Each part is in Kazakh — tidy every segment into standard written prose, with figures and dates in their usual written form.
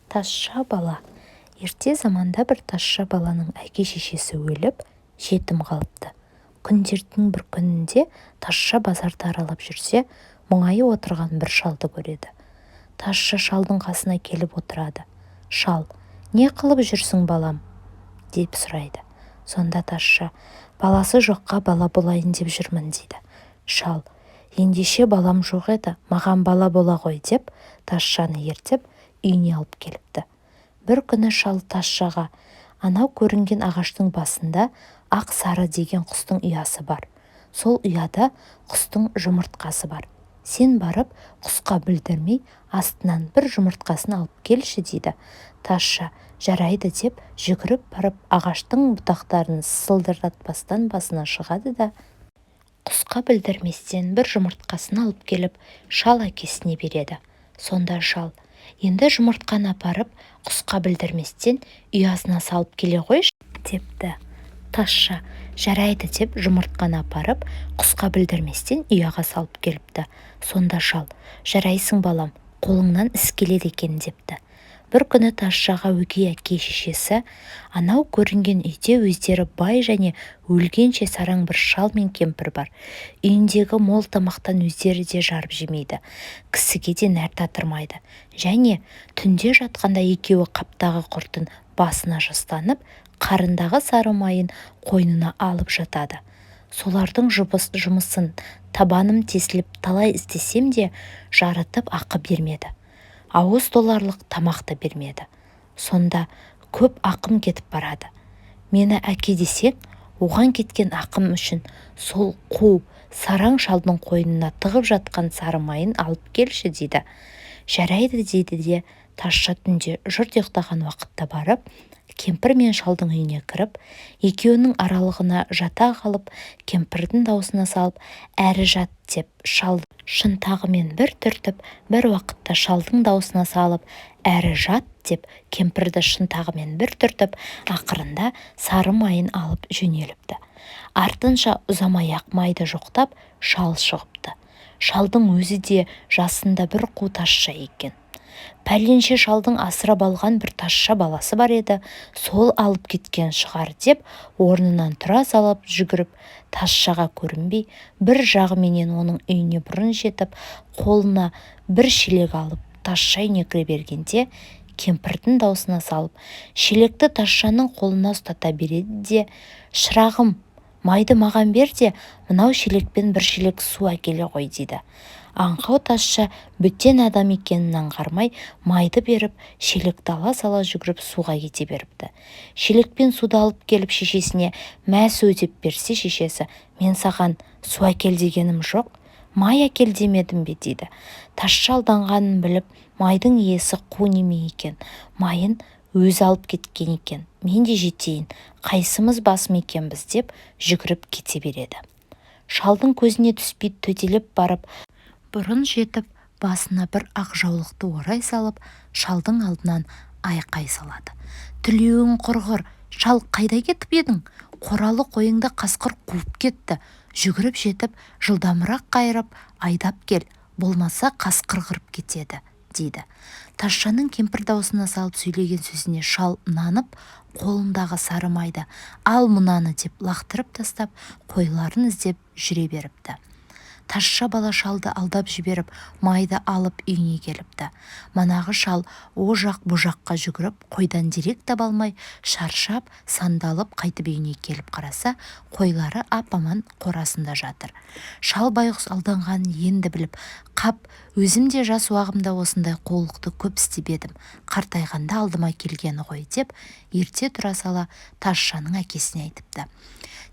Тазша бала. Ерте заманда бір тазша баланың әке-шешесі өліп, жетім қалыпты. Күндердің бір күнінде тазша базарды аралап жүрсе, мұңайы отырған бір шалды көреді. Тазша шалдың қасына келіп отырады. «Шал, не қылып жүрсің балам?» деп сұрайды. Сонда тазша: «Баласы жоққа бала болайын деп жүрмін» дейді. Шал: «Ендеше балам жоқ еді, маған бала бола ғой» деп тазшаны ертіп үйіне алып келіпті. Бір күні шал тазшаға: «Анау көрінген ағаштың басында ақ сары деген құстың ұясы бар. Сол ұяда құстың жұмыртқасы бар. Сен барып құсқа білдірмей астынан бір жұмыртқасын алып келші» дейді. Тазша «Жарайды» деп жүгіріп барып ағаштың бұтақтарын сылдыратпастан басына шығады да құсқа білдірместен бір жұмыртқасын алып келіп шал әкесіне береді. Сонда шал: «Енді жұмыртқаны апарып құсқа білдірместен ұясына салып келе қойшы» депті. Тазша «Жарайды» деп жұмыртқаны апарып құсқа білдірместен ұяға салып келіпті. Сонда шал: «Жарайсың балам, қолыңнан іс келеді екен» депті. Бір күні тазшаға өгей әке-шешесі: «Анау көрінген үйде өздері бай және өлгенше сараң бір шал мен кемпір бар. Үйіндегі мол тамақтан өздері де жарып жемейді, кісіге де нәр татырмайды. Және түнде жатқанда екеуі қаптағы құртын басына жастанып, қарындағы сары майын қойнына алып жатады. Солардың жұмысын табаным тесіліп талай істесем де жарытып ақы бермеді. Ауыз толарлық тамақ та бермеді. Сонда көп ақым кетіп барады. Мені әке десең, оған кеткен ақым үшін сол қу сараң шалдың қойнына тығып жатқан сары майын алып келші» дейді. «Жарайды» дейді де тазша түнде жұрт ұйықтаған уақытта барып, кемпір мен шалдың үйіне кіріп, екеуінің аралығына жата қалып, кемпірдің даусына салып «Әрі жат» деп шалды шынтағымен бір түртіп, бір уақытта шалдың даусына салып «Әрі жат» деп кемпірді шынтағымен бір түртіп, ақырында сары майын алып жөнеліпті. Артынша ұзамай-ақ майды жоқтап шал шығыпты. Шалдың өзі де жасында бір қу тазша екен. Пәленше шалдың асырап алған бір тазша баласы бар еді, сол алып кеткен шығар деп орнынан тұра салып жүгіріп, тазшаға көрінбей бір жағыменен оның үйіне бұрын жетіп, қолына бір шелек алып тазша үйіне кіре бергенде, кемпірдің даусына салып шелекті тазшаның қолына ұстата береді де: «Шырағым, майды маған бер де мынау шелекпен бір шелек су әкеле ғой» дейді. Аңқау тазша бөтен адам екенін аңғармай майды беріп, шелекті ала сала жүгіріп суға кете беріпті. Шелекпен суды алып келіп шешесіне «Мә су» деп берсе, шешесі: «Мен саған су әкел дегенім жоқ, май әкел демедім бе» дейді. Тазша алданғанын біліп, майдың иесі қу неме екен, майын өзі алып кеткен екен, мен де жетейін, қайсымыз басым екенбіз деп жүгіріп кете береді. Шалдың көзіне түспей төтелеп барып, бұрын жетіп, басына бір ақ жаулықты орай салып, шалдың алдынан айқай салады: «Түлеуің құрғыр, шал, қайда кетіп едің? Қоралы қойыңды қасқыр қуып кетті. Жүгіріп жетіп, жылдамырақ қайырып айдап кел, болмаса қасқыр қырып кетеді» дейді. Тазшаның кемпір даусына салып сөйлеген сөзіне шал нанып, қолындағы сары майды «Ал мынаны» деп лақтырып тастап, қойларын іздеп жүре беріпті. Тазша бала шалды алдап жіберіп, майды алып үйіне келіпті. Манағы шал о жақ бұ жаққа жүгіріп, қойдан дерек таба алмай, шаршап, сандалып қайтып үйіне келіп қараса, қойлары ап-аман қорасында жатыр. Шал байғұс алданғанын енді біліп, «Қап, өзім де жас уағымда осындай қулықты көп істеп едім. Қартайғанда алдыма келгені ғой» деп ерте тұра сала тазшаның әкесіне айтыпты.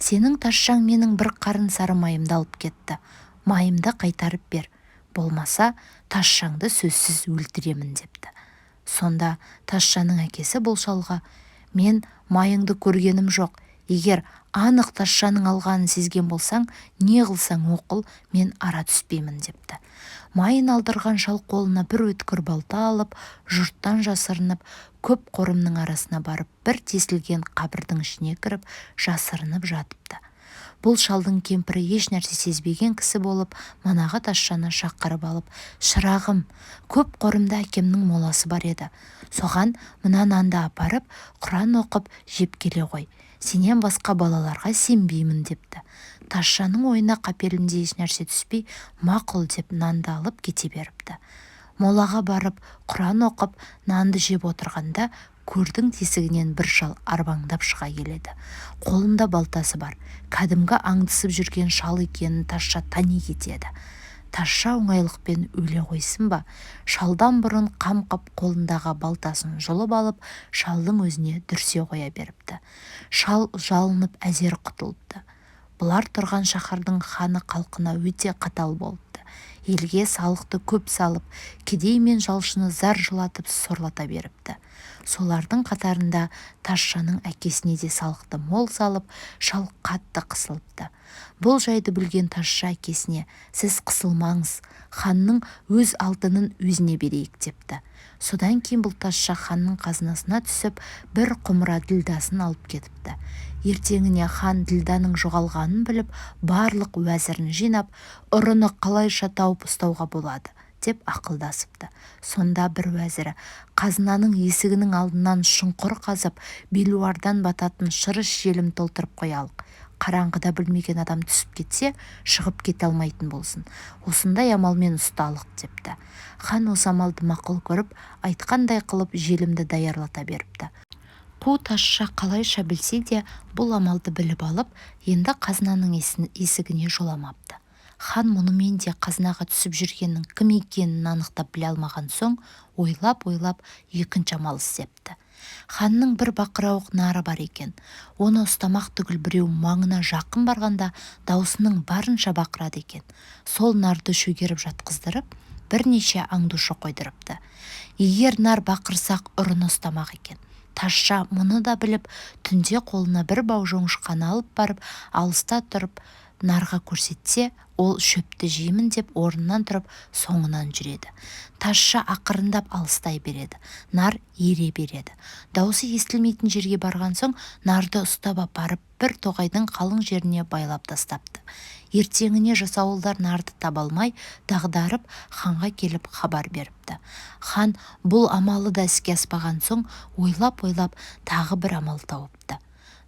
«Сенің тазшаң менің бір қарын сары майымды алып кетті. Майымды қайтарып бер, болмаса тазшаңды сөзсіз өлтіремін» депті. Сонда тазшаның әкесі бұл шалға: «Мен майыңды көргенім жоқ. Егер анық тазшаның алғанын сезген болсаң, не қылсаң оқыл, мен ара түспеймін» депті. Майын алдырған шал қолына бір өткір балта алып, жұрттан жасырынып, көп қорымның арасына барып, бір тесілген қабірдің ішіне кіріп, жасырынып жатыпты. Бұл шалдың кемпірі еш нәрсе сезбеген кісі болып, манағы тазшаны шақырып алып: «Шырағым, көп қорымда әкемнің моласы бар еді. Соған мына нанды апарып, Құран оқып жеп келе ғой. Сенен басқа балаларға сенбеймін», депті. Тазшаның ойына қапелімде еш нәрсе түспей, мақұл деп нанды алып кете беріпті. Молаға барып, Құран оқып, нанды жеп отырғанда, көрдің тесігінен бір шал арбаңдап шыға келеді. Қолында балтасы бар. Кәдімгі аңдысып жүрген шал екенін тазша тани кетеді. Тазша оңайлықпен өле қойсын ба? Шалдан бұрын қамқып қолындағы балтасын жұлып алып, шалдың өзіне дүрсе қоя беріпті. Шал жалынып әзер құтылыпты. Бұлар тұрған шаһардың ханы қалқына өте қатал болыпты. Елге салықты көп салып, кедей мен жалшыны зар жылатып сорлата беріпті. Солардың қатарында тазшаның әкесіне де салықты мол салып, шал қатты қысылыпты. Бұл жайды білген тазша әкесіне: «Сіз қысылмаңыз, ханның өз алтынын өзіне берейік», депті. Содан кейін бұл тазша ханның қазынасына түсіп, бір құмыра ділдасын алып кетіпті. Ертеңіне хан ділданың жоғалғанын біліп, барлық уәзірін жинап, ұрыны қалайша тауып ұстауға болады деп ақылдасыпты. Сонда бір уәзірі: «Қазынаның есігінің алдынан шұңқыр қазып, белуардан бататын шырыш желім толтырып қоялық. Қараңғыда білмеген адам түсіп кетсе, шығып кете алмайтын болсын. Осындай амалмен ұсталық», депті. Хан осы амалды мақұл көріп, айтқандай қылып желімді даярлата беріпті. Қу тазша қалайша білсе де бұл амалды біліп алып, енді қазынаның есігіне жоламапты. Хан мұнымен де қазынаға түсіп жүргеннің кім екенін анықтап біле алмаған соң, ойлап екінші амал істепті. Ханның бір бақырауық нары бар екен. Оны ұстамақ түгіл біреу маңына жақын барғанда даусының барынша бақырады екен. Сол нарды шөгеріп жатқыздырып, бірнеше аңдушы қойдырыпты. Егер нар бақырсақ ұрыны ұстамақ екен. Тазша мұны да біліп, түнде қолына бір бау жоңышқаны алып барып, алыста тұрып нарға көрсетсе, ол шөпті жеймін деп орнынан тұрып соңынан жүреді. Тазша ақырындап алыстай береді. Нар ере береді. Даусы естілмейтін жерге барған соң, нарды ұстап апарып бір тоғайдың қалың жеріне байлап тастапты. Ертеңіне жасауылдар нарды таба алмай, дағдарып ханға келіп хабар беріпті. Хан бұл амалы да іске аспаған соң, ойлап тағы бір амал тауыпты.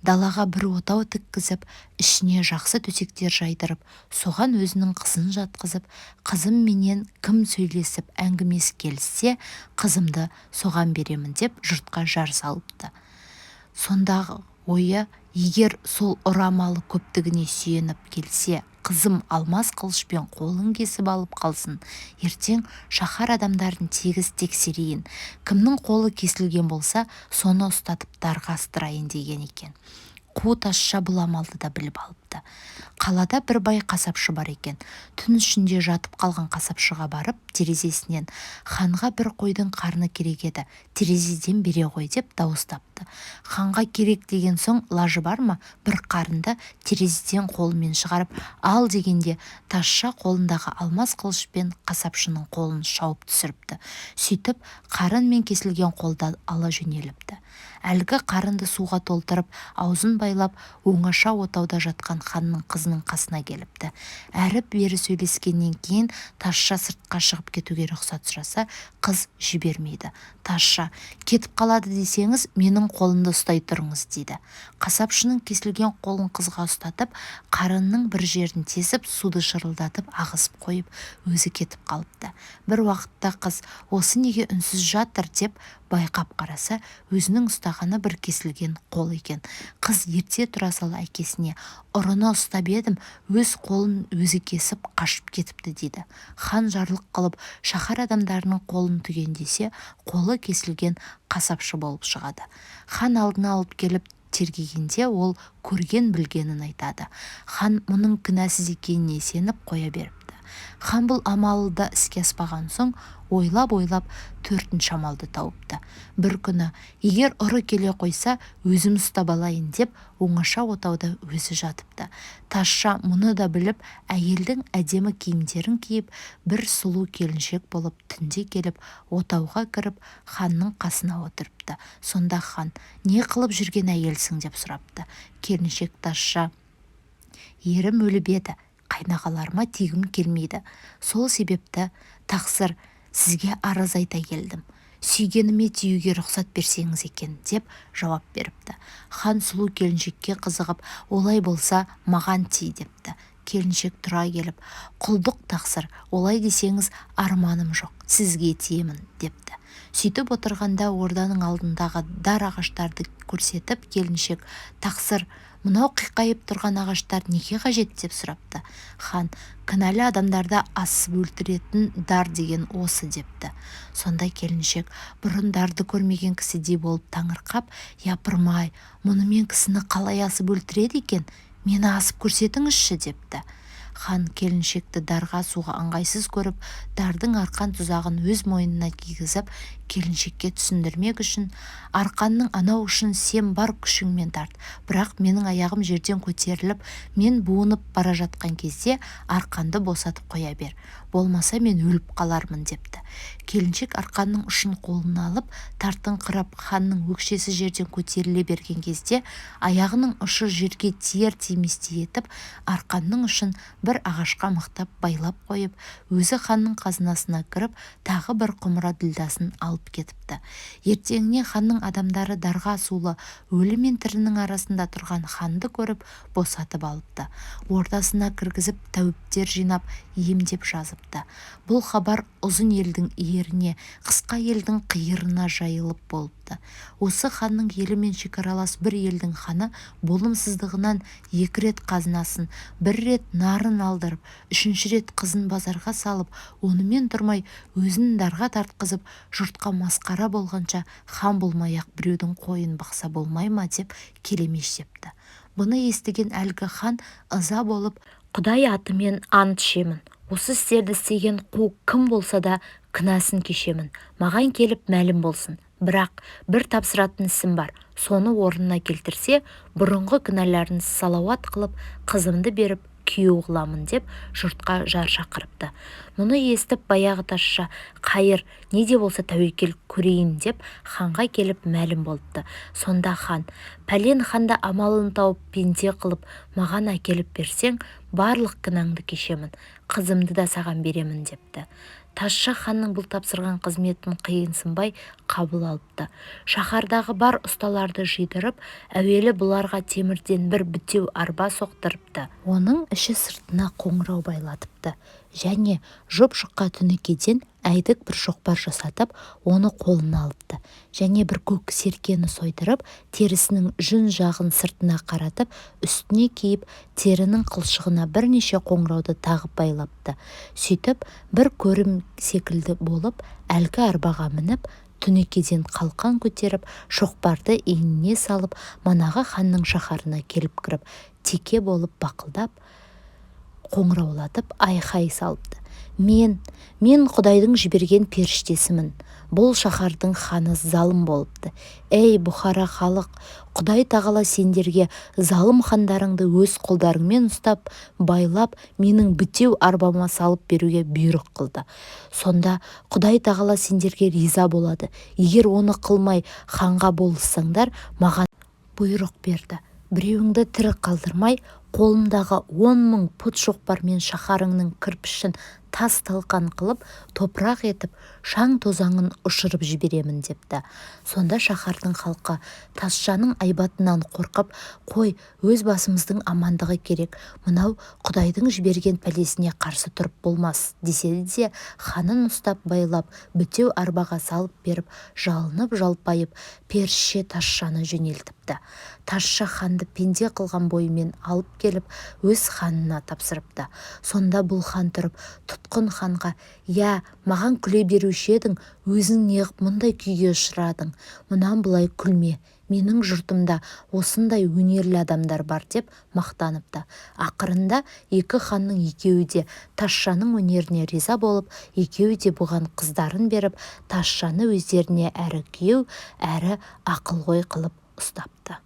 Далаға бір отау тіккізіп, ішіне жақсы төсектер жайдырып, соған өзінің қызын жатқызып, қызым менен кім сөйлесіп әңгімесі келіссе, қызымды соған беремін деп жұртқа жар салыпты. Сондағы ойы, егер сол ұрамалы көптігіне сүйеніп келсе, қызым алмас қылышпен қолын кесіп алып қалсын, ертең шаһар адамдарын тегіс тексерейін, кімнің қолы кесілген болса, соны ұстатып дарға астырайын деген екен. Қу тазша бұл амалды да біліп алыпты. Қалада бір бай қасапшы бар екен. Түн ішінде жатып қалған қасапшыға барып, терезесінен: «Ханға бір қойдың қарны керек еді, терезеден бере ғой», деп дауыстапты. Ханға керек деген соң, лажы бар ма, бір қарынды терезеден қолымен шығарып ал дегенде, тазша қолындағы алмас қылышпен қасапшының қолын шауып түсіріпті. Сөйтіп қарын мен кесілген қолды ала жөнеліпті. Әлгі қарынды суға толтырып, аузын байлап, оңаша отауда жатқан ханның қызының қасына келіпті. Әрі-бері сөйлескеннен кейін тазша сыртқа шығып кетуге рұқсат сұраса, қыз жібермейді. Тазша: «Кетіп қалады десеңіз, менің қолымды ұстай тұрыңыз», дейді. Қасапшының кесілген қолын қызға ұстатып, қарынның бір жерін тесіп, суды шырылдатып ағызып қойып, өзі кетіп қалыпты. Бір уақытта қыз: «Осы неге үнсіз жатыр?» деп байқап қараса, өзінің ұстағаны бір кесілген қол екен. Қыз ерте тұра сала әкесіне: «Ұрыны ұстап едім, өз қолын өзі кесіп қашып кетіпті», дейді. Хан жарлық қылып, шаһар адамдарының қолын түгендесе, қолы кесілген қасапшы болып шығады. Хан алдына алып келіп тергегенде, ол көрген білгенін айтады. Хан мұның кінәсіз екеніне сеніп қоя беріпті. Хан бұл амалды іске аспаған соң, ойлап төртінші амалды тауыпты. Бір күні, егер ұры келе қойса, өзім ұстап алайын деп, оңаша отауда өзі жатыпты. Тазша мұны да біліп, әйелдің әдемі киімдерін киіп, бір сұлу келіншек болып түнде келіп, отауға кіріп, ханның қасына отырыпты. Сонда хан: «Не қылып жүрген әйелсің?» деп сұрапты. Келіншек тазша: ерім өліп еді, қайнағаларыма тигім келмейді. Сол себепті тақсыр сізге арыз айта келдім. Сүйгеніме тиюге рұқсат берсеңіз екен, деп жауап беріпті. Хан сұлу келіншекке қызығып, олай болса маған ти, депті. Келіншек тұра келіп, құлдық тақсыр, олай десеңіз арманым жоқ, сізге тиемін, депті. Сөйтіп отырғанда орданың алдындағы дар ағаштарды көрсетіп, келіншек, тақсыр, мынау қиқайып тұрған ағаштар неге қажет, деп сұрапты. Хан, кінәлі адамдарды асып өлтіретін дар деген осы, депті. Сонда келіншек бұрын дарды көрмеген кісідей болып таңырқап, япырмай, мұнымен кісіні қалай асып өлтіреді екен, мені асып көрсетіңізші, депті. Хан келіншекті дарға суға ыңғайсыз көріп, дардың арқан тұзағын өз мойнына кигізіп, келіншекке түсіндірмек үшін, арқанның анау ұшын сен бар күшіңмен тарт, бірақ менің аяғым жерден көтеріліп, мен буынып бара жатқан кезде арқанды босатып қоя бер, болмаса мен өліп қалармын, депті. Келіншек арқанның ұшын қолына алып, тартыңқырап ханның өкшесі жерден көтеріле берген кезде, аяғының ұшы жерге тиер-тиместей етіп, арқанның ұшын бір ағашқа мықтап байлап қойып, өзі ханның қазынасына кіріп, тағы бір құмыра ділдасын алып кетіпті. Ертеңіне ханның адамдары дарға асулы өлі мен тірінің арасында тұрған ханды көріп, босатып алыпты. Ордасына кіргізіп, тәуіптер жинап, емдеп жазыпты. Бұл хабар ұзын елдің иеріне, қысқа елдің қиырына жайылып болыпты. Осы ханның елімен шекаралас бір елдің ханы болымсыздығынан 2 рет қазынасын, 1 рет нарын алдырып, 3-ші рет қызын базарға салып, онымен тұрмай өзін дарға тартқызып, жұртқа масқара болғанша хан болмай-ақ біреудің қойын бақса болмай ма, деп келемеш депті. Бұны естіген әлгі хан ыза болып, Құдай атымен ант ішемін. Осы істерді істеген қу кім болса да кінәсін кешемін. Маған келіп мәлім болсын. Бірақ бір тапсыратын ісім бар. Соны орнына келтірсе, бұрынғы кінәларын салауат қылып, қызымды беріп, күйеу қыламын, деп жұртқа жар шақырыпты. Мұны естіп баяғы тазша, қайыр, не де болса тәуекел көрейін, деп ханға келіп мәлім болыпты. Сонда хан, пәлен ханда амалын тауып пенде қылып, маған әкеліп берсең, барлық кінәңді кешемін, қызымды да саған беремін, депті. Тазша ханның бұл тапсырған қызметін қиынсынбай қабыл алыпты. Шаһардағы бар ұсталарды жидырып, әуелі бұларға темірден бір бітеу арба соқтырыпты. Оның іші сыртына қоңырау байлатыпты. Және жұп-жұқа түнекеден әйдік бір шоқпар жасатып, оны қолына алыпты. Және бір көк серкені сойдырып, терісінің жүн жағын сыртына қаратып, үстіне киіп, терінің қылшығына бірнеше қоңырауды тағып байлапты. Сөйтіп, бір көрім секілді болып, әлгі арбаға мініп, түнекеден қалқан көтеріп, шоқпарды иініне салып, манағы ханның шаһарына келіп кіріп, теке болып бақылдап, қоңыраулатып айқай салыпты. Мен Құдайдың жіберген періштесімін. Бұл шаһардың ханы залым болыпты. Ей Бұхара халық, Құдай тағала сендерге залым хандарыңды өз қолдарыңмен ұстап, байлап, менің бітеу арбама салып беруге бұйрық қылды. Сонда Құдай тағала сендерге риза болады. Егер оны қылмай ханға болыссаңдар, маған бұйрық берді. Біреуіңді тірі қалдырмай, қолымдағы 10 000 пұт шоқпармен шаһарыңның кірпішін тас-талқан қылып, топырақ етіп, шаң тозаңын ұшырып жіберемін, депті. Сонда шаһардың халқы тазшаның айбатынан қорқып, қой, өз басымыздың амандығы керек, мынау Құдайдың жіберген пәлесіне қарсы тұрып болмас, десе де ханын ұстап байлап, бітеу арбаға салып беріп, жалынып жалпайып, перішше тазшаны жөнелтіпті. Тазша ханды пенде қылған бойымен алып келіп, өз ханына тапсырыпты. Сонда бұл хан тұрып, тұтқын ханға, «Я, маған күле беруші едің, өзің неғып мұндай күйге ұшырадың? Мұнан бұлай күлме, менің жұртымда осындай өнерлі адамдар бар», деп мақтаныпты. Ақырында екі ханның екеуі де тазшаның өнеріне риза болып, екеуі де бұған қыздарын беріп, тазшаны өздеріне әрі күйеу, әрі ақылғой қылып ұстапты.